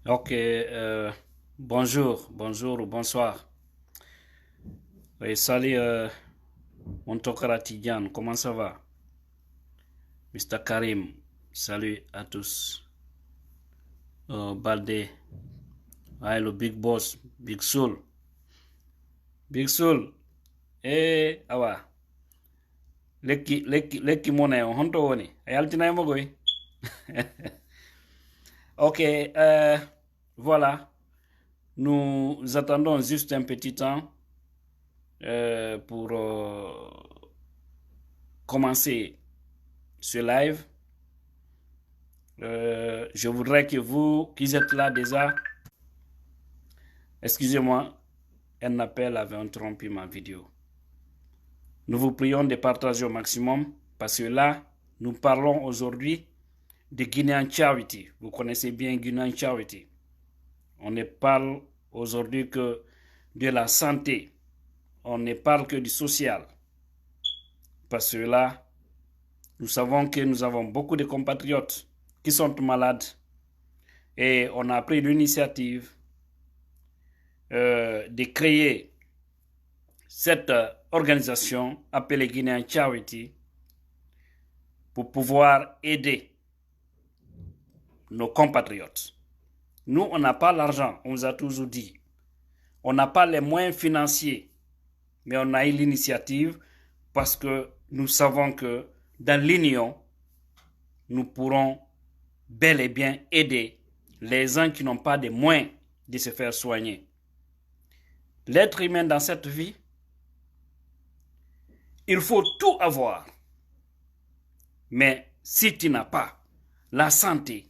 Ok, bonjour ou bonsoir. Oui, salut, mon Tokara Tidjane, comment ça va? Mr. Karim, salut à tous. Balde, ouais, le Big Boss, Big Soul. Big Soul, awa, lekki mone, on honto woni. Ayaltina mogoy. Ok, voilà. Nous attendons juste un petit temps pour commencer ce live. Je voudrais que vous qui êtes là déjà, excusez-moi, un appel avait interrompu ma vidéo. Nous vous prions de partager au maximum parce que là, nous parlons aujourd'hui de Guinean Charity. Vous connaissez bien Guinean Charity. On ne parle aujourd'hui que de la santé. On ne parle que du social. Parce que là, nous savons que nous avons beaucoup de compatriotes qui sont malades et on a pris l'initiative de créer cette organisation appelée Guinean Charity pour pouvoir aider nos compatriotes. Nous, on n'a pas l'argent, on nous a toujours dit. On n'a pas les moyens financiers, mais on a eu l'initiative parce que nous savons que dans l'union, nous pourrons bel et bien aider les gens qui n'ont pas de moyens de se faire soigner. L'être humain dans cette vie, il faut tout avoir. Mais si tu n'as pas la santé,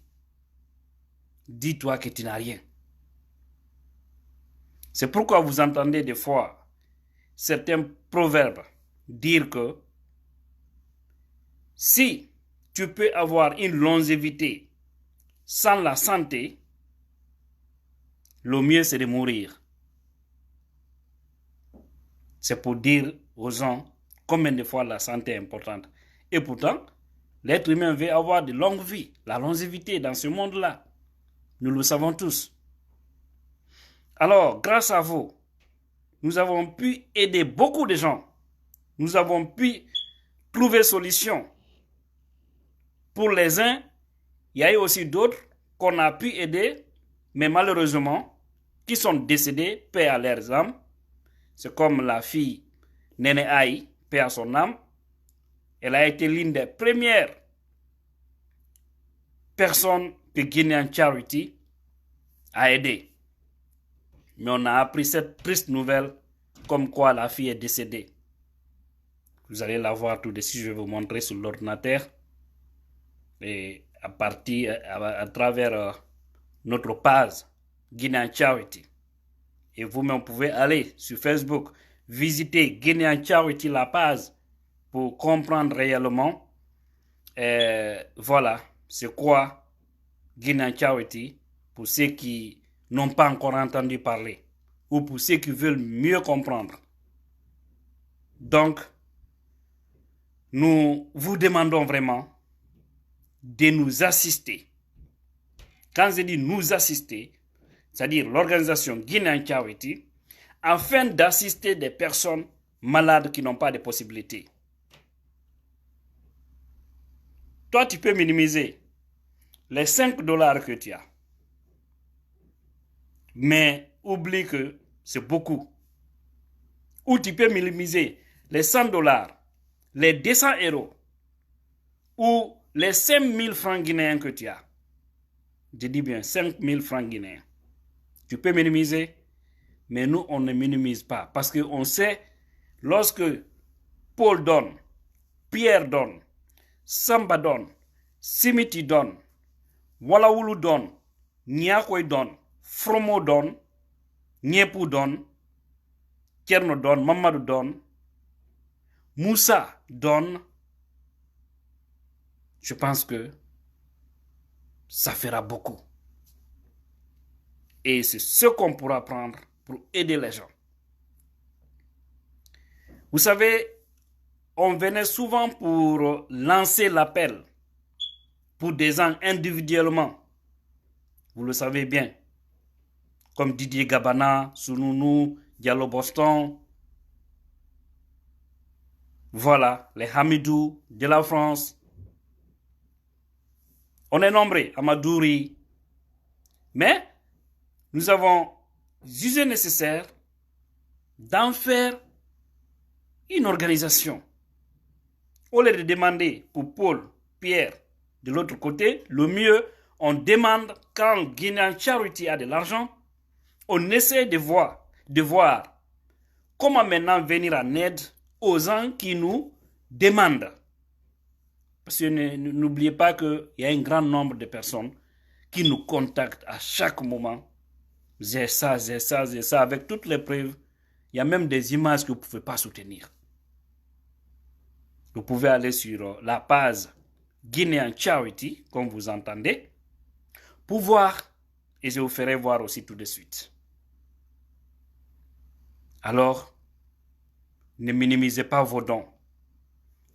dis-toi que tu n'as rien. C'est pourquoi vous entendez des fois certains proverbes dire que si tu peux avoir une longévité sans la santé, le mieux c'est de mourir. C'est pour dire aux gens combien de fois la santé est importante. Et pourtant, l'être humain veut avoir de longues vies, la longévité dans ce monde-là. Nous le savons tous. Alors, grâce à vous, nous avons pu aider beaucoup de gens. Nous avons pu trouver solution. Pour les uns, il y a eu aussi d'autres qu'on a pu aider, mais malheureusement, qui sont décédés, paix à leurs âmes. C'est comme la fille Nene Aïe, paix à son âme. Elle a été l'une des premières personnes que Guinean Charity a aidé. Mais on a appris cette triste nouvelle comme quoi la fille est décédée. Vous allez la voir tout de suite, je vais vous montrer sur l'ordinateur. Et à travers notre page Guinean Charity. Et vous-même pouvez aller sur Facebook, visiter Guinean Charity, la page, pour comprendre réellement voilà, c'est quoi Guinean Charity pour ceux qui n'ont pas encore entendu parler ou pour ceux qui veulent mieux comprendre. Donc, nous vous demandons vraiment de nous assister. Quand je dis nous assister, c'est-à-dire l'organisation Guinean Charity, afin d'assister des personnes malades qui n'ont pas de possibilités. Toi, tu peux minimiser les 5 dollars que tu as. Mais oublie que c'est beaucoup. Ou tu peux minimiser les 100 dollars, les 200 euros ou les 5000 francs guinéens que tu as. Je dis bien 5000 francs guinéens. Tu peux minimiser, mais nous, on ne minimise pas. Parce qu'on sait, lorsque Paul donne, Pierre donne, Samba donne, Simiti donne, Walawulu donne, Niakoy donne, Fromo donne, Niepou donne, Kerno donne, Mamadou donne, Moussa donne, je pense que ça fera beaucoup. Et c'est ce qu'on pourra prendre pour aider les gens. Vous savez, on venait souvent pour lancer l'appel pour des gens individuellement. Vous le savez bien. comme Didier Gabana, Sununu, Diallo Boston. Voilà, les Hamidou de la France. On est nombreux, Amadouri. Mais nous avons jugé nécessaire d'en faire une organisation. Au lieu de demander pour Paul, Pierre, de l'autre côté, le mieux, on demande quand Guinean Charity a de l'argent, on essaie de voir comment maintenant venir en aide aux gens qui nous demandent. Parce que n'oubliez pas qu'il y a un grand nombre de personnes qui nous contactent à chaque moment. J'ai ça, avec toutes les preuves. Il y a même des images que vous ne pouvez pas soutenir. Vous pouvez aller sur la page Guinean Charity, comme vous entendez, pour voir, et je vous ferai voir aussi tout de suite. Alors, ne minimisez pas vos dons.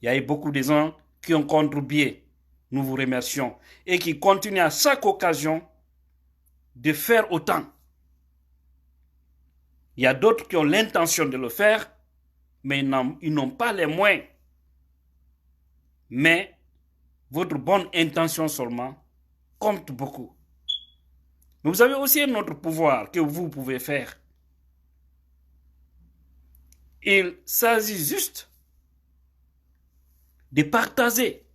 Il y a eu beaucoup de gens qui ont contribué. Nous vous remercions. Et qui continuent à chaque occasion de faire autant. Il y a d'autres qui ont l'intention de le faire, mais ils n'ont pas les moyens. Mais votre bonne intention seulement compte beaucoup. Mais vous avez aussi un autre pouvoir que vous pouvez faire. Il s'agit juste de partager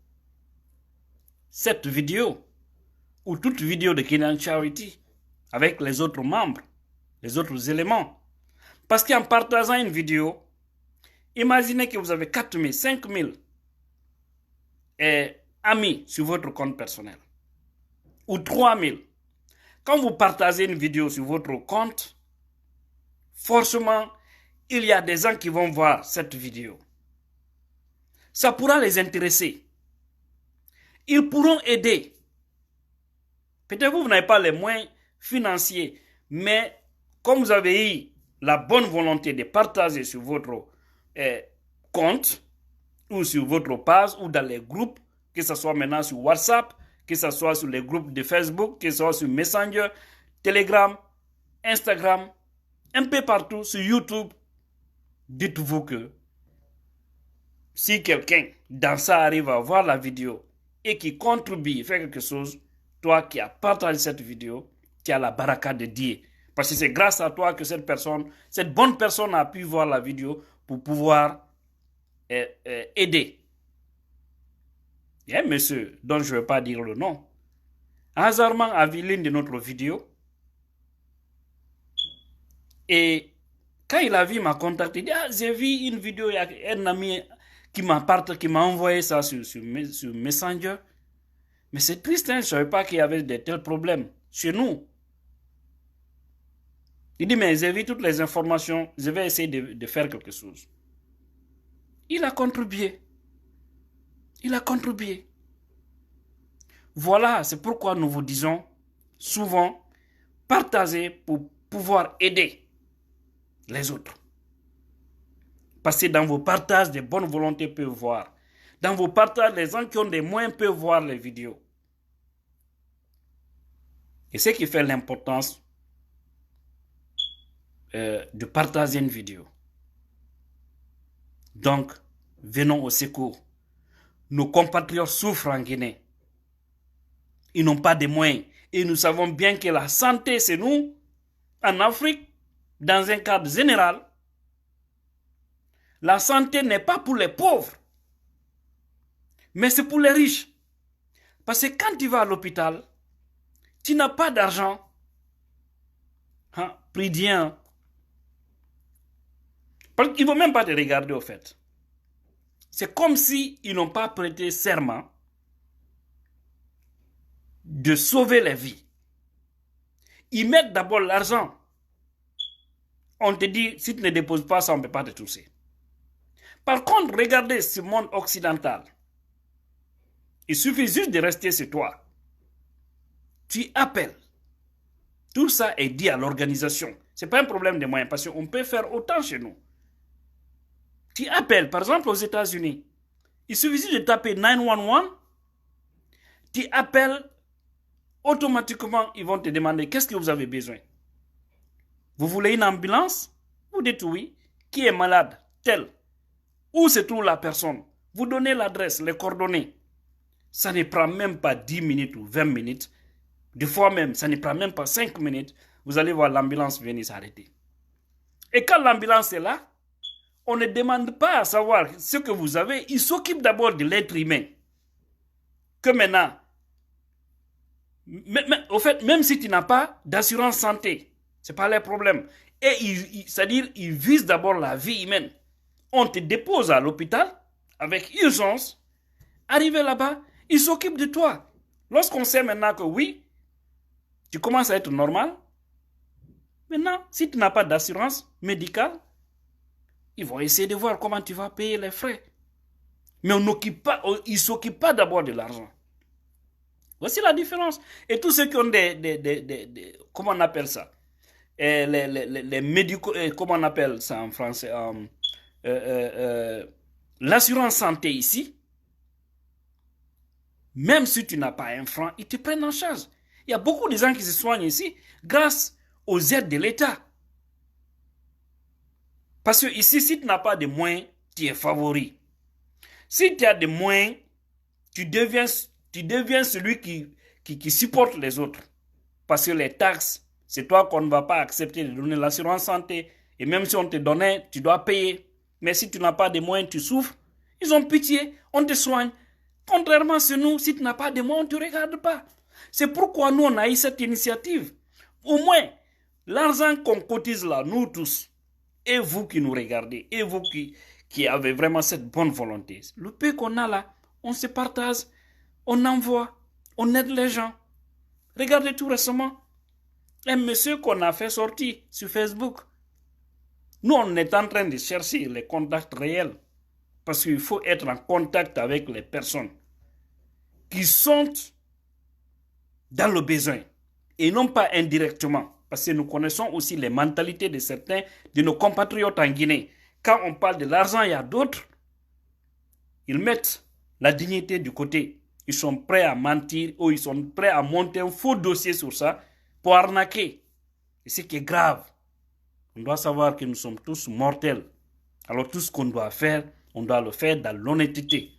cette vidéo ou toute vidéo de Guinean Charity avec les autres membres, les autres éléments. Parce qu'en partageant une vidéo, imaginez que vous avez 4 000, 5 000 amis sur votre compte personnel ou 3 000. Quand vous partagez une vidéo sur votre compte, forcément, il y a des gens qui vont voir cette vidéo. Ça pourra les intéresser. Ils pourront aider. Peut-être que vous n'avez pas les moyens financiers, mais comme vous avez eu la bonne volonté de partager sur votre compte ou sur votre page ou dans les groupes, que ce soit maintenant sur WhatsApp, que ce soit sur les groupes de Facebook, que ce soit sur Messenger, Telegram, Instagram, un peu partout, sur YouTube, dites-vous que si quelqu'un dans ça arrive à voir la vidéo et qui contribue, fait quelque chose, toi qui as partagé cette vidéo, tu as la baraka de Dieu. Parce que c'est grâce à toi que cette bonne personne a pu voir la vidéo pour pouvoir aider. Il y a un monsieur dont je ne vais pas dire le nom. Hasardement a vu l'une de notre vidéo. Et quand il a vu, il m'a contacté. Il dit, j'ai vu une vidéo, il y a un ami qui m'a envoyé ça sur Messenger. Mais c'est triste, hein, je ne savais pas qu'il y avait de tels problèmes chez nous. Il dit, mais j'ai vu toutes les informations, je vais essayer de faire quelque chose. Il a contribué. Il a contribué. Voilà, c'est pourquoi nous vous disons souvent, partagez pour pouvoir aider les autres. Parce que dans vos partages, des bonnes volontés peuvent voir. Dans vos partages, les gens qui ont des moyens peuvent voir les vidéos. Et ce qui fait l'importance de partager une vidéo. Donc, venons au secours. Nos compatriotes souffrent en Guinée. Ils n'ont pas de moyens. Et nous savons bien que la santé, c'est nous, en Afrique, dans un cadre général. La santé n'est pas pour les pauvres, mais c'est pour les riches. Parce que quand tu vas à l'hôpital, tu n'as pas d'argent. Prie bien. Parce qu'ils ne vont même pas te regarder au fait. C'est comme s'ils n'ont pas prêté serment de sauver les vies. Ils mettent d'abord l'argent. On te dit, si tu ne déposes pas ça, on ne peut pas te toucher. Par contre, regardez ce monde occidental. Il suffit juste de rester chez toi. Tu appelles. Tout ça est dit à l'organisation. Ce n'est pas un problème de moyens, parce qu'on peut faire autant chez nous. Tu appelles, par exemple aux États-Unis. Il suffit juste de taper 911. Tu appelles, automatiquement, ils vont te demander qu'est-ce que vous avez besoin. Vous voulez une ambulance? Vous dites oui. Qui est malade? Tel. Où se trouve la personne? Vous donnez l'adresse, les coordonnées. Ça ne prend même pas 10 minutes ou 20 minutes. Des fois même, ça ne prend même pas 5 minutes. Vous allez voir l'ambulance venir s'arrêter. Et quand l'ambulance est là, on ne demande pas à savoir ce que vous avez. Il s'occupe d'abord de l'être humain. Que maintenant, au fait, même si tu n'as pas d'assurance santé, ce n'est pas le problème. Et c'est-à-dire, il vise d'abord la vie humaine. On te dépose à l'hôpital avec urgence. Arrivé là-bas, il s'occupe de toi. Lorsqu'on sait maintenant que oui, tu commences à être normal, maintenant, si tu n'as pas d'assurance médicale, ils vont essayer de voir comment tu vas payer les frais. Mais ils ne s'occupent pas d'abord de l'argent. Voici la différence. Et tous ceux qui ont comment on appelle ça? Les médicaux, comment on appelle ça en français? L'assurance santé ici, même si tu n'as pas un franc, ils te prennent en charge. Il y a beaucoup de gens qui se soignent ici grâce aux aides de l'État. Parce que ici, si tu n'as pas de moyens, tu es favori. Si tu as des moyens, tu deviens celui qui supporte les autres. Parce que les taxes, c'est toi qu'on ne va pas accepter de donner l'assurance santé. Et même si on te donnait, tu dois payer. Mais si tu n'as pas de moyens, tu souffres. Ils ont pitié, on te soigne. Contrairement à nous, si tu n'as pas de moyens, on ne te regarde pas. C'est pourquoi nous, on a eu cette initiative. Au moins, l'argent qu'on cotise là, nous tous, et vous qui nous regardez, et vous qui avez vraiment cette bonne volonté, le peu qu'on a là, on se partage, on envoie, on aide les gens. Regardez tout récemment, un monsieur qu'on a fait sortir sur Facebook. Nous, on est en train de chercher les contacts réels. Parce qu'il faut être en contact avec les personnes qui sont dans le besoin et non pas indirectement. Parce que nous connaissons aussi les mentalités de certains de nos compatriotes en Guinée. Quand on parle de l'argent, il y a d'autres. Ils mettent la dignité du côté. Ils sont prêts à mentir ou ils sont prêts à monter un faux dossier sur ça pour arnaquer. Et ce qui est grave, on doit savoir que nous sommes tous mortels. Alors tout ce qu'on doit faire, on doit le faire dans l'honnêteté.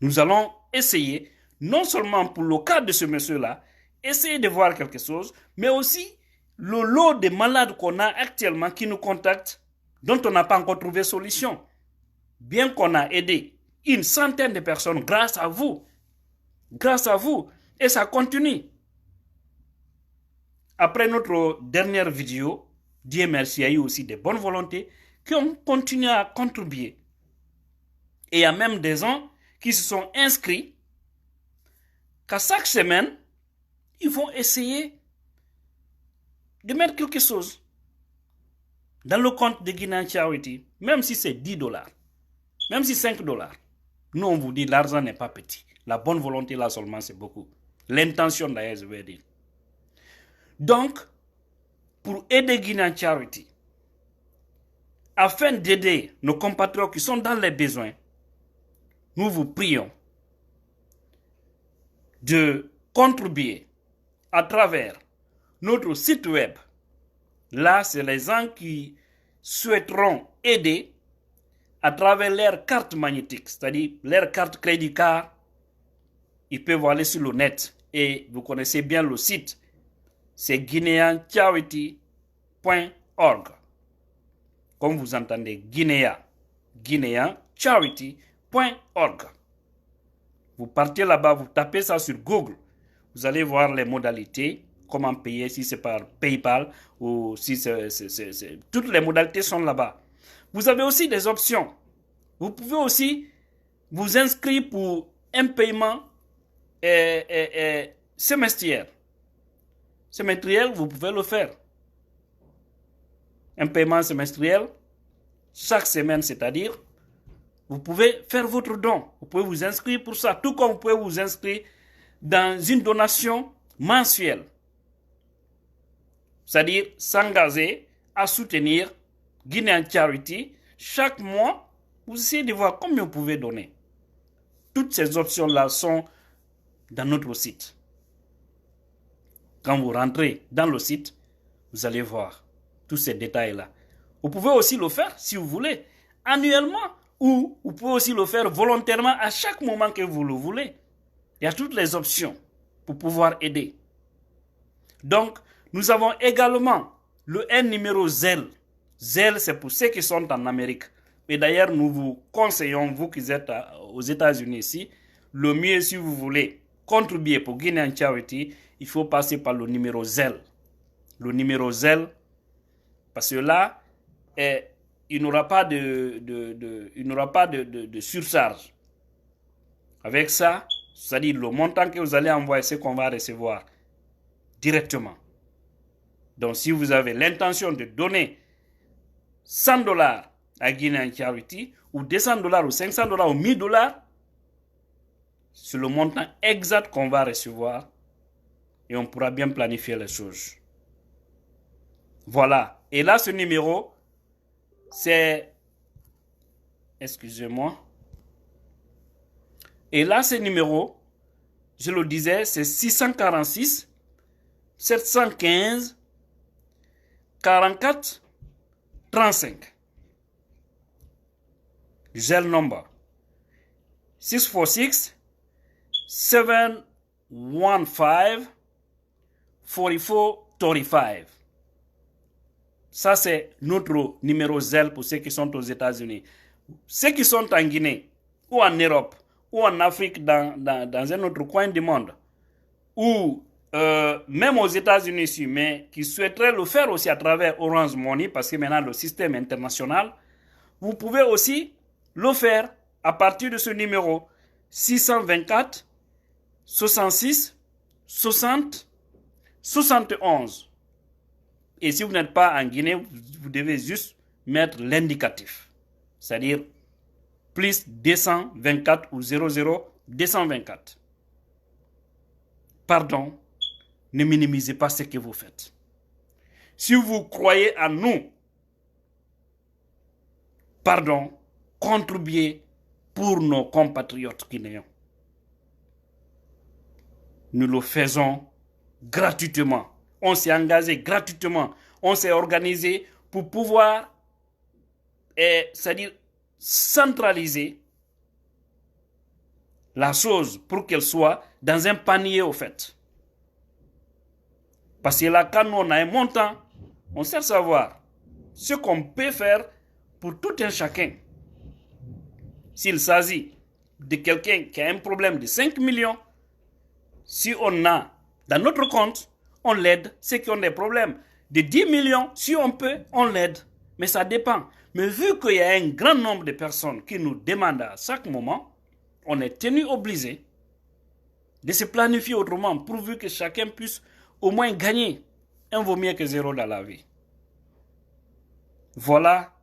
Nous allons essayer, non seulement pour le cas de ce monsieur-là, essayer de voir quelque chose, mais aussi le lot de malades qu'on a actuellement qui nous contactent, dont on n'a pas encore trouvé solution. Bien qu'on a aidé une centaine de personnes grâce à vous, et ça continue. Après notre dernière vidéo, Dieu merci, il y a eu aussi des bonnes volontés qui ont continué à contribuer. Et il y a même des gens qui se sont inscrits qu'à chaque semaine, ils vont essayer de mettre quelque chose dans le compte de Guinéan Charity, même si c'est 10 $, même si 5 $. Nous, on vous dit, l'argent n'est pas petit. La bonne volonté, là seulement, c'est beaucoup. L'intention, d'ailleurs, je vais dire. Donc, pour aider Guinéan Charity, afin d'aider nos compatriotes qui sont dans les besoins, nous vous prions de contribuer à travers notre site web. Là, c'est les gens qui souhaiteront aider à travers leur carte magnétique, c'est-à-dire leur carte crédit card. Ils peuvent aller sur le net et vous connaissez bien le site. C'est guineancharity.org. Comme vous entendez, guineancharity.org. Vous partez là-bas, vous tapez ça sur Google. Vous allez voir les modalités, comment payer, si c'est par PayPal ou si c'est... Toutes les modalités sont là-bas. Vous avez aussi des options. Vous pouvez aussi vous inscrire pour un paiement semestriel. Semestriel, vous pouvez le faire. Un paiement semestriel, chaque semaine, c'est-à-dire, vous pouvez faire votre don. Vous pouvez vous inscrire pour ça, tout comme vous pouvez vous inscrire dans une donation mensuelle. C'est-à-dire s'engager à soutenir Guinéan Charity. Chaque mois, vous essayez de voir combien vous pouvez donner. Toutes ces options-là sont dans notre site. Quand vous rentrez dans le site, Vous allez voir tous ces détails-là. Vous pouvez aussi le faire, si vous voulez, annuellement, ou vous pouvez aussi le faire volontairement à chaque moment que vous le voulez. Il y a toutes les options pour pouvoir aider. Donc, nous avons également le N numéro ZEL. ZEL, c'est pour ceux qui sont en Amérique. Et d'ailleurs, nous vous conseillons, vous qui êtes aux États-Unis ici, le mieux si vous voulez contribuer pour Guinean Charity, il faut passer par le numéro ZEL. Le numéro ZEL, parce que là, il n'aura pas de surcharge. Avec ça, c'est-à-dire le montant que vous allez envoyer, c'est qu'on va recevoir directement. Donc, si vous avez l'intention de donner $100 à Guinean Charity, ou $200 ou $500 ou $1000, c'est le montant exact qu'on va recevoir et on pourra bien planifier les choses. Voilà. Et là, ce numéro, c'est... Excusez-moi. Et là, ce numéro, je le disais, c'est 646 715 44 35. Gel number 646 715 4435. Ça, c'est notre numéro ZEL pour ceux qui sont aux États-Unis. Ceux qui sont en Guinée, ou en Europe, ou en Afrique, dans un autre coin du monde, ou même aux États-Unis, mais qui souhaiteraient le faire aussi à travers Orange Money, parce que maintenant le système est international, vous pouvez aussi le faire à partir de ce numéro 624 66 60 71. Et si vous n'êtes pas en Guinée, vous devez juste mettre l'indicatif. C'est-à-dire plus 224 ou 00 224. Pardon, ne minimisez pas ce que vous faites. Si vous croyez en nous, pardon, contribuez pour nos compatriotes guinéens. Nous le faisons gratuitement. On s'est engagé gratuitement. On s'est organisé pour pouvoir, c'est-à-dire centraliser la chose pour qu'elle soit dans un panier au fait. Parce que là, quand on a un montant, on sait savoir ce qu'on peut faire pour tout un chacun. S'il s'agit de quelqu'un qui a un problème de 5 millions, si on a dans notre compte, on l'aide. Ceux qui ont des problèmes de 10 millions, si on peut, on l'aide. Mais ça dépend. Mais vu qu'il y a un grand nombre de personnes qui nous demandent à chaque moment, on est tenu obligé de se planifier autrement, pourvu que chacun puisse au moins gagner. Un vaut mieux que zéro dans la vie. Voilà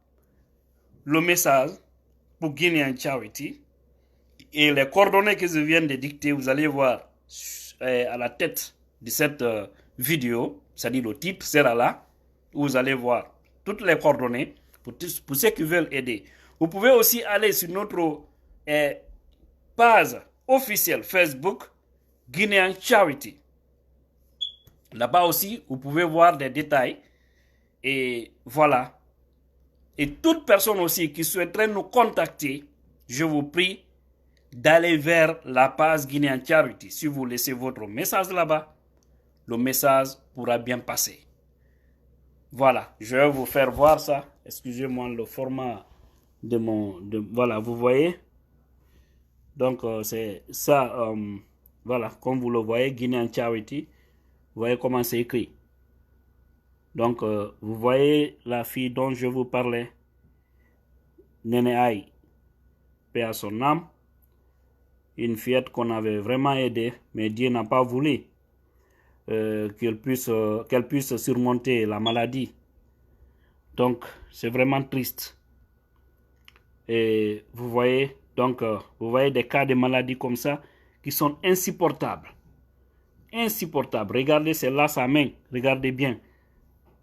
le message pour Guinean Charity. Et les coordonnées que je viens de dicter, vous allez voir à la tête de cette vidéo, c'est-à-dire le titre sera là, où vous allez voir toutes les coordonnées pour ceux qui veulent aider. Vous pouvez aussi aller sur notre page officielle Facebook, Guinean Charity. Là-bas aussi, vous pouvez voir des détails. Et voilà. Et toute personne aussi qui souhaiterait nous contacter, je vous prie d'aller vers la page Guinean Charity. Si vous laissez votre message là-bas, le message pourra bien passer. Voilà, je vais vous faire voir ça. Excusez-moi le format de voilà, vous voyez. Donc, c'est ça, voilà, comme vous le voyez, Guinean Charity. Vous voyez comment c'est écrit. Donc, vous voyez la fille dont je vous parlais, Nene Aïe, paix à son âme. Une fillette qu'on avait vraiment aidée, mais Dieu n'a pas voulu qu'elle puisse surmonter la maladie. Donc, c'est vraiment triste. Et vous voyez, donc, vous voyez des cas de maladie comme ça qui sont insupportables. Insupportables. Regardez, c'est là sa main. Regardez bien.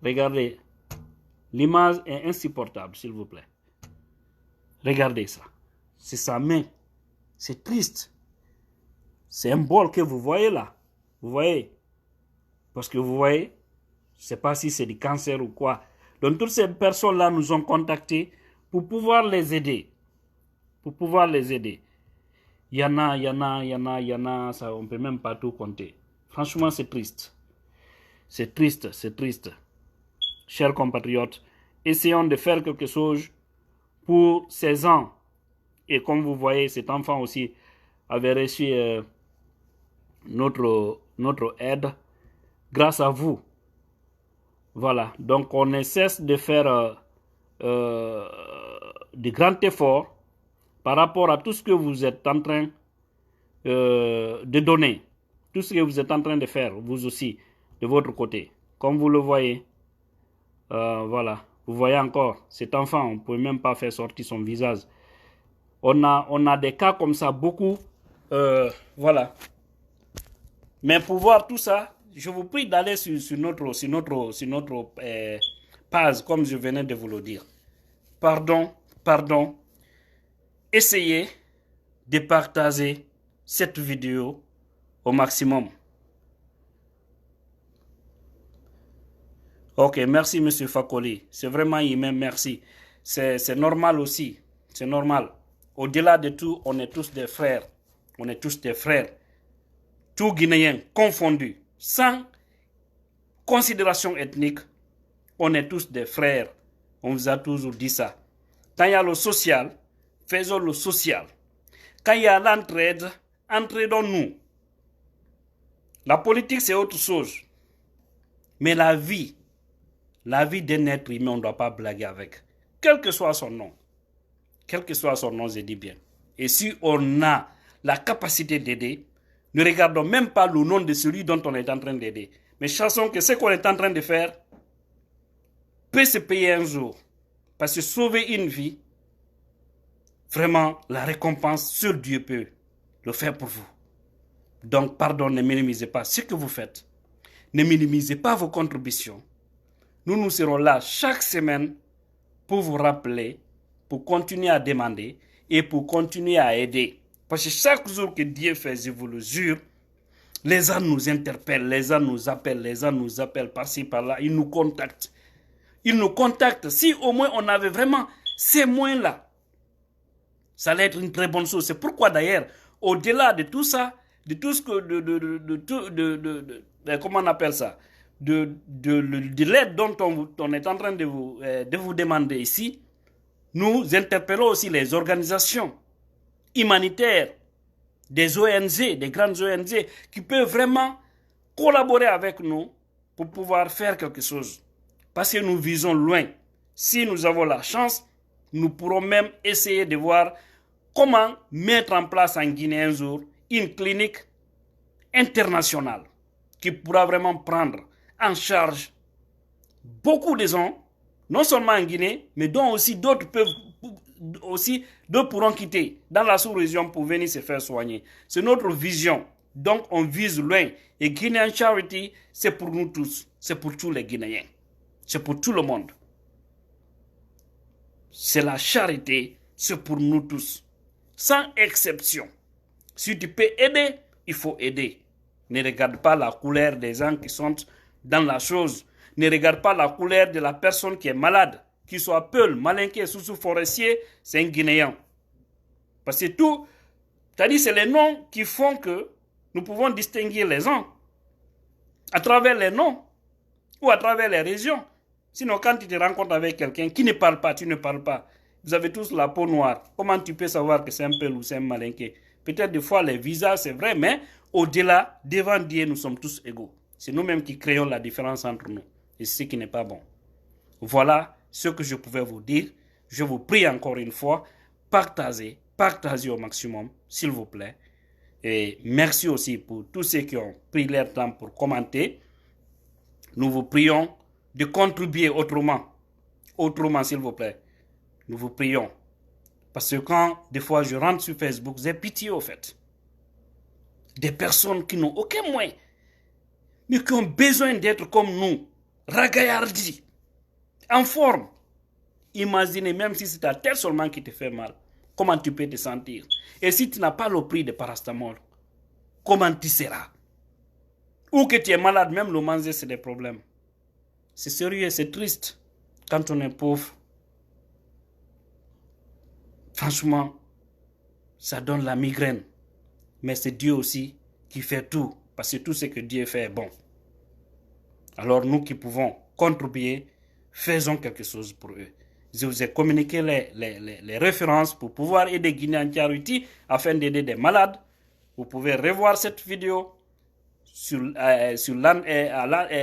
Regardez. L'image est insupportable, s'il vous plaît. Regardez ça. C'est sa main. C'est triste. C'est un bol que vous voyez là. Vous voyez? Parce que vous voyez, Je ne sais pas si c'est du cancer ou quoi. Donc toutes ces personnes-là nous ont contactés pour pouvoir les aider. Pour pouvoir les aider. Il y en a, ça, on ne peut même pas tout compter. Franchement, c'est triste. C'est triste, c'est triste. Chers compatriotes, essayons de faire quelque chose pour ces ans. Et comme vous voyez, cet enfant aussi avait reçu notre aide grâce à vous. Voilà, donc on ne cesse de faire de grands efforts par rapport à tout ce que vous êtes en train de donner, tout ce que vous êtes en train de faire, vous aussi, de votre côté. Comme vous le voyez, voilà, vous voyez encore, cet enfant, on ne peut même pas faire sortir son visage. On a des cas comme ça, beaucoup, voilà. Mais pour voir tout ça, je vous prie d'aller sur notre page, comme je venais de vous le dire. Pardon. Essayez de partager cette vidéo au maximum. Ok, merci Monsieur Fakoli. C'est vraiment humain, merci. C'est normal aussi. C'est normal. Au-delà de tout, on est tous des frères. On est tous des frères. Tous Guinéens confondus, sans considération ethnique, on est tous des frères. On vous a toujours dit ça. Quand il y a le social, faisons le social. Quand il y a l'entraide, entraidons-nous. La politique, c'est autre chose. Mais la vie d'un être humain, on ne doit pas blaguer avec. Quel que soit son nom. Quel que soit son nom, je dis bien. Et si on a la capacité d'aider, ne regardons même pas le nom de celui dont on est en train d'aider. Mais sachons que ce qu'on est en train de faire peut se payer un jour. Parce que sauver une vie, vraiment, la récompense, seul Dieu peut le faire pour vous. Donc, pardon, ne minimisez pas ce que vous faites. Ne minimisez pas vos contributions. Nous serons là chaque semaine pour vous rappeler, pour continuer à demander et pour continuer à aider. Parce que chaque jour que Dieu fait, je vous le jure, les gens nous interpellent, les gens nous appellent par-ci, par-là, ils nous contactent. Ils nous contactent. Si au moins on avait vraiment ces moyens-là, ça allait être une très bonne chose. C'est pourquoi d'ailleurs, au-delà de tout ça, de tout ce que, comment on appelle ça, de l'aide dont on est en train de vous demander ici, nous interpellons aussi les organisations humanitaires, des ONG, des grandes ONG, qui peuvent vraiment collaborer avec nous pour pouvoir faire quelque chose. Parce que nous visons loin. Si nous avons la chance, nous pourrons même essayer de voir comment mettre en place en Guinée un jour une clinique internationale qui pourra vraiment prendre en charge beaucoup de gens, non seulement en Guinée, mais dont aussi d'autres pourront quitter dans la sous-région pour venir se faire soigner. C'est notre vision. Donc on vise loin. Et Guinean Charity, c'est pour nous tous. C'est pour tous les Guinéens. C'est pour tout le monde. C'est la charité, c'est pour nous tous. Sans exception. Si tu peux aider, il faut aider. Ne regarde pas la couleur des gens qui sont dans la chose. Ne regarde pas la couleur de la personne qui est malade. Qu'il soit Peul, Malinké, Soussou Forestier, c'est un Guinéen. Parce que tout, c'est-à-dire c'est les noms qui font que nous pouvons distinguer les gens. À travers les noms ou à travers les régions. Sinon, quand tu te rencontres avec quelqu'un qui ne parle pas, tu ne parles pas. Vous avez tous la peau noire. Comment tu peux savoir que c'est un Peul ou c'est un Malinké? Peut-être des fois les visages, c'est vrai, mais au-delà, devant Dieu, nous sommes tous égaux. C'est nous-mêmes qui créons la différence entre nous. Et c'est ce qui n'est pas bon. Voilà ce que je pouvais vous dire. Je vous prie encore une fois, partagez au maximum, s'il vous plaît. Et merci aussi pour tous ceux qui ont pris leur temps pour commenter. Nous vous prions de contribuer autrement, s'il vous plaît. Nous vous prions. Parce que quand, des fois, je rentre sur Facebook, j'ai pitié au fait. Des personnes qui n'ont aucun moyen, mais qui ont besoin d'être comme nous, ragaillardis, en forme. Imaginez, même si c'est ta tête seulement qui te fait mal, comment tu peux te sentir. Et si tu n'as pas le prix de paracétamol, comment tu seras. Ou que tu es malade, même le manger, c'est des problèmes. C'est sérieux, c'est triste. Quand on est pauvre, franchement, ça donne la migraine. Mais c'est Dieu aussi qui fait tout. Parce que tout ce que Dieu fait est bon. Alors nous qui pouvons contribuer, faisons quelque chose pour eux. Je vous ai communiqué les références pour pouvoir aider Guinée en Tiaruti afin d'aider des malades. Vous pouvez revoir cette vidéo sur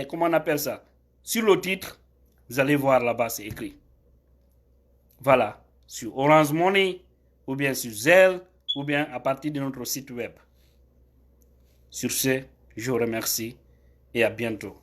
comment on appelle ça? Sur le titre, vous allez voir là-bas, c'est écrit. Voilà, sur Orange Money, ou bien sur Zelle, ou bien à partir de notre site web. Sur ce, je vous remercie et à bientôt.